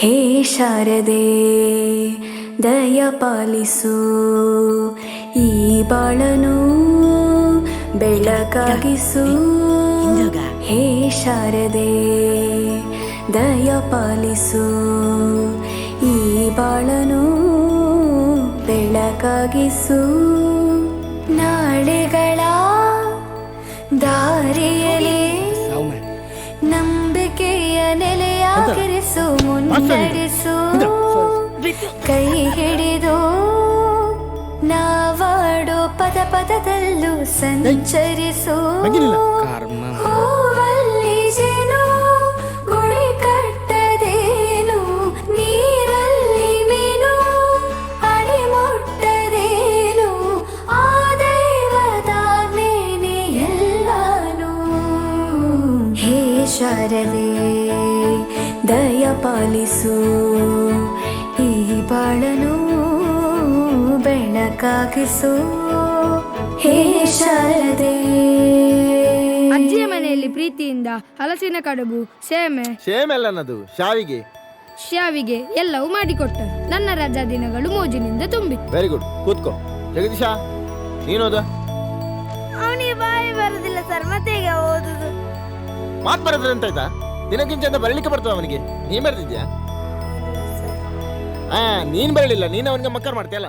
ಹೇ ಶಾರದೆ ದಯ ಪಾಲಿಸು ಈ ಬಾಳನು ಬೆಳಕಾಗಿಸು. ಹೇ ಶಾರದೆ ದಯ ಪಾಲಿಸು ಈ ಬಾಳನು ಬೆಳಕಾಗಿಸು. ನಾಳೆಗಳ ದಾರಿಯಲ್ಲಿ ನಂಬಿಕೆಯ ನೆಲೆಯಾಗಿರಿಸು, ಮುನ್ನಡೆಸು. ಕೈ ಹಿಡಿದು ನಾವಾಡೋ ಪದ ಪದದಲ್ಲೂ ಸಂಚರಿಸು. ಹೂವಲ್ಲಿ ಜೇನು ಗುಡಿ ಕಟ್ಟದೇನು, ನೀರಲ್ಲಿ ಮೀನು ಅಡಿ ಮುಟ್ಟದೇನು, ಆ ದೈವದಾಜ್ಞೆನೇ ಎಲ್ಲಾನು. ಹೇ ಶಾರದೆ ದಯ ಪಾಲಿಸು ಈ ಬಾಳನು ಬೆಳಕಾಗಿಸು. ಹೇ ಶಾರದೆ. ಅಜ್ಜಿಯ ಮನೆಯಲ್ಲಿ ಪ್ರೀತಿಯಿಂದ ಹಲಸಿನ ಕಡುಬು, ಸೇಮೆಲ್ಲ ನನ್ನದು ಶಾವಿಗೆ ಎಲ್ಲವೂ ಮಾಡಿಕೊಟ್ಟರು. ನನ್ನ ರಜಾ ದಿನಗಳು ಮೋಜಿನಿಂದ ತುಂಬಿತ್ತು. ವೆರಿ ಗುಡ್, ಕೂತ್ಕೋ. ಜಗದೀಶ, ನೀನೋದ? ಅವನಿಗೆ ಬಾಯಿ ಬರುದಿಲ್ಲ ಸರ್, ಮತ್ತೆ ಈಗ ಓದುದು. ಮಾತು ಬರೋದ್ರೆ ಅಂತ ಆಯ್ತಾ? ದಿನಕ್ಕಿಂತ ಬರಲಿಕ್ಕೆ ಬರ್ತದ ಅವನಿಗೆ? ನೀನ್ ಬರೆದಿದ್ಯಾ? ನೀನ್ ಬರಲಿಲ್ಲ, ನೀನು ಅವನಿಗೆ ಮಕ್ಕರ್ ಮಾಡ್ತೀಯಲ್ಲ.